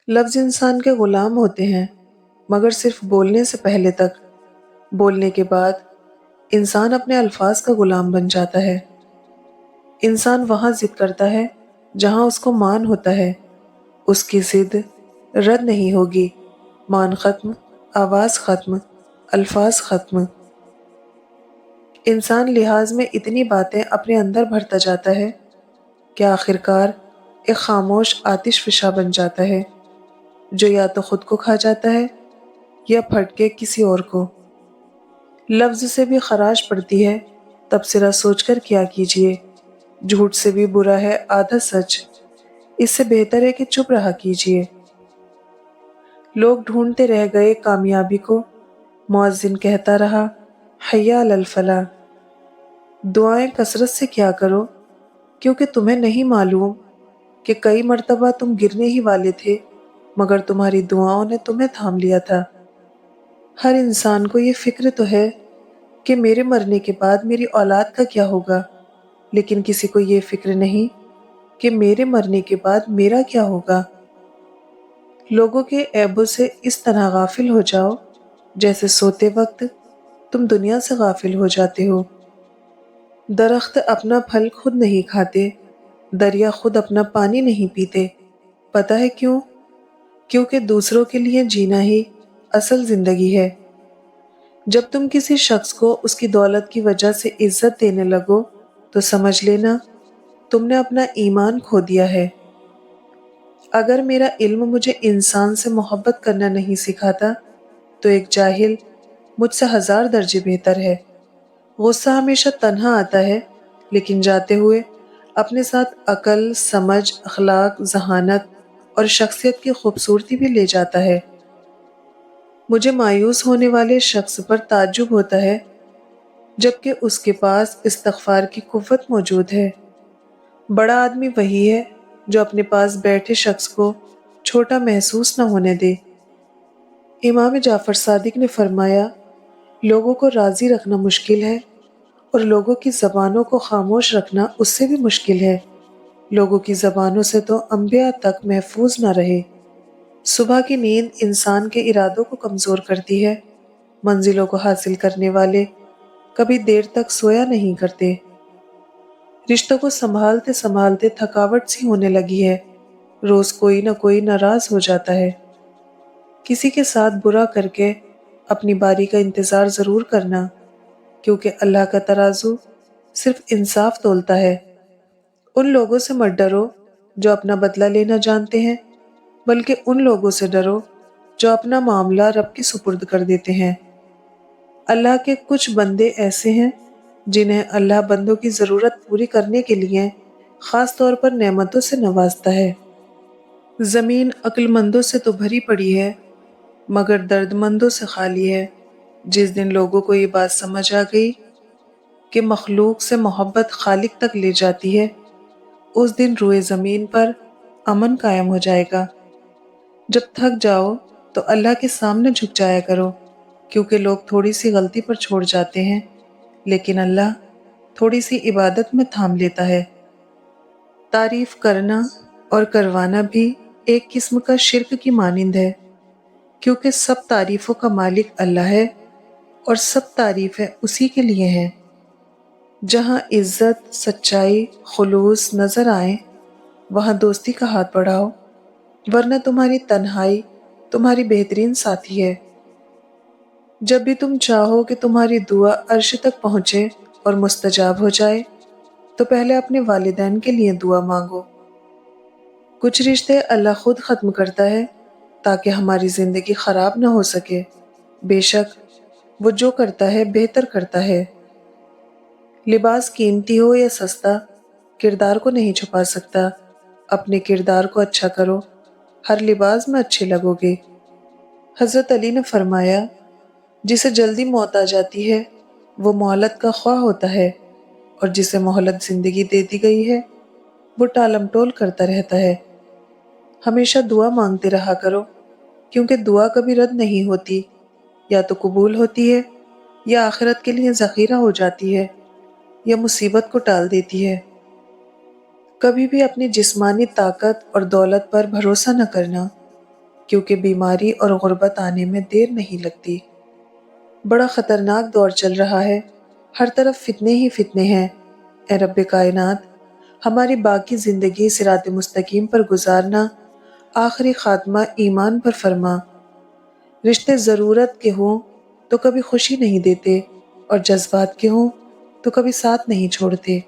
لفظ انسان کے غلام ہوتے ہیں، مگر صرف بولنے سے پہلے تک۔ بولنے کے بعد انسان اپنے الفاظ کا غلام بن جاتا ہے۔ انسان وہاں ضد کرتا ہے جہاں اس کو مان ہوتا ہے۔ اس کی ضد رد نہیں ہوگی۔ مان ختم، آواز ختم، الفاظ ختم۔ انسان لحاظ میں اتنی باتیں اپنے اندر بھرتا جاتا ہے کہ آخرکار ایک خاموش آتش فشاں بن جاتا ہے، جو یا تو خود کو کھا جاتا ہے یا پھٹ کے کسی اور کو۔ لفظ سے بھی خراش پڑتی ہے، تبصرہ سوچ کر کیا کیجیے۔ جھوٹ سے بھی برا ہے آدھا سچ، اس سے بہتر ہے کہ چپ رہا کیجیے۔ لوگ ڈھونڈتے رہ گئے کامیابی کو، مؤذن کہتا رہا حی علی الفلاح۔ دعائیں کثرت سے کیا کرو، کیونکہ تمہیں نہیں معلوم کہ کئی مرتبہ تم گرنے ہی والے تھے، مگر تمہاری دعاؤں نے تمہیں تھام لیا تھا۔ ہر انسان کو یہ فکر تو ہے کہ میرے مرنے کے بعد میری اولاد کا کیا ہوگا، لیکن کسی کو یہ فکر نہیں کہ میرے مرنے کے بعد میرا کیا ہوگا۔ لوگوں کے عیبوں سے اس طرح غافل ہو جاؤ جیسے سوتے وقت تم دنیا سے غافل ہو جاتے ہو۔ درخت اپنا پھل خود نہیں کھاتے، دریا خود اپنا پانی نہیں پیتے۔ پتہ ہے کیوں؟ کیونکہ دوسروں کے لیے جینا ہی اصل زندگی ہے۔ جب تم کسی شخص کو اس کی دولت کی وجہ سے عزت دینے لگو تو سمجھ لینا تم نے اپنا ایمان کھو دیا ہے۔ اگر میرا علم مجھے انسان سے محبت کرنا نہیں سکھاتا تو ایک جاہل مجھ سے 1000 درجے بہتر ہے۔ غصہ ہمیشہ تنہا آتا ہے، لیکن جاتے ہوئے اپنے ساتھ عقل، سمجھ، اخلاق، ذہانت اور شخصیت کی خوبصورتی بھی لے جاتا ہے۔ مجھے مایوس ہونے والے شخص پر تعجب ہوتا ہے جبکہ اس کے پاس استغفار کی قوت موجود ہے۔ بڑا آدمی وہی ہے جو اپنے پاس بیٹھے شخص کو چھوٹا محسوس نہ ہونے دے۔ امام جعفر صادق نے فرمایا، لوگوں کو راضی رکھنا مشکل ہے اور لوگوں کی زبانوں کو خاموش رکھنا اس سے بھی مشکل ہے۔ لوگوں کی زبانوں سے تو انبیاء تک محفوظ نہ رہے۔ صبح کی نیند انسان کے ارادوں کو کمزور کرتی ہے۔ منزلوں کو حاصل کرنے والے کبھی دیر تک سویا نہیں کرتے۔ رشتوں کو سنبھالتے سنبھالتے تھکاوٹ سی ہونے لگی ہے۔ روز کوئی نہ کوئی ناراض ہو جاتا ہے۔ کسی کے ساتھ برا کر کے اپنی باری کا انتظار ضرور کرنا، کیونکہ اللہ کا ترازو صرف انصاف تولتا ہے۔ ان لوگوں سے مت ڈرو جو اپنا بدلہ لینا جانتے ہیں، بلکہ ان لوگوں سے ڈرو جو اپنا معاملہ رب کے سپرد کر دیتے ہیں۔ اللہ کے کچھ بندے ایسے ہیں جنہیں اللہ بندوں کی ضرورت پوری کرنے کے لیے خاص طور پر نعمتوں سے نوازتا ہے۔ زمین عقل مندوں سے تو بھری پڑی ہے، مگر درد مندوں سے خالی ہے۔ جس دن لوگوں کو یہ بات سمجھ آ گئی کہ مخلوق سے محبت خالق تک لے جاتی ہے، اس دن روئے زمین پر امن قائم ہو جائے گا۔ جب تھک جاؤ تو اللہ کے سامنے جھک جایا کرو، کیونکہ لوگ تھوڑی سی غلطی پر چھوڑ جاتے ہیں، لیکن اللہ تھوڑی سی عبادت میں تھام لیتا ہے۔ تعریف کرنا اور کروانا بھی ایک قسم کا شرک کی مانند ہے، کیونکہ سب تعریفوں کا مالک اللہ ہے اور سب تعریفیں اسی کے لیے ہیں۔ جہاں عزت، سچائی، خلوص نظر آئیں وہاں دوستی کا ہاتھ بڑھاؤ، ورنہ تمہاری تنہائی تمہاری بہترین ساتھی ہے۔ جب بھی تم چاہو کہ تمہاری دعا عرش تک پہنچے اور مستجاب ہو جائے تو پہلے اپنے والدین کے لیے دعا مانگو۔ کچھ رشتے اللہ خود ختم کرتا ہے تاکہ ہماری زندگی خراب نہ ہو سکے۔ بے شک وہ جو کرتا ہے بہتر کرتا ہے۔ لباس قیمتی ہو یا سستا، کردار کو نہیں چھپا سکتا۔ اپنے کردار کو اچھا کرو، ہر لباس میں اچھے لگو گے۔ حضرت علی نے فرمایا، جسے جلدی موت آ جاتی ہے وہ مہلت کا خواہ ہوتا ہے، اور جسے مہلت زندگی دے دی گئی ہے وہ ٹالم ٹول کرتا رہتا ہے۔ ہمیشہ دعا مانگتے رہا کرو، کیونکہ دعا کبھی رد نہیں ہوتی، یا تو قبول ہوتی ہے یا آخرت کے لیے ذخیرہ ہو جاتی ہے یا مصیبت کو ٹال دیتی ہے۔ کبھی بھی اپنی جسمانی طاقت اور دولت پر بھروسہ نہ کرنا، کیونکہ بیماری اور غربت آنے میں دیر نہیں لگتی۔ بڑا خطرناک دور چل رہا ہے، ہر طرف فتنے ہی فتنے ہیں۔ اے رب کائنات، ہماری باقی زندگی صراط مستقیم پر گزارنا، آخری خاتمہ ایمان پر فرما۔ رشتے ضرورت کے ہوں تو کبھی خوشی نہیں دیتے، اور جذبات کے ہوں تو کبھی ساتھ نہیں چھوڑتے۔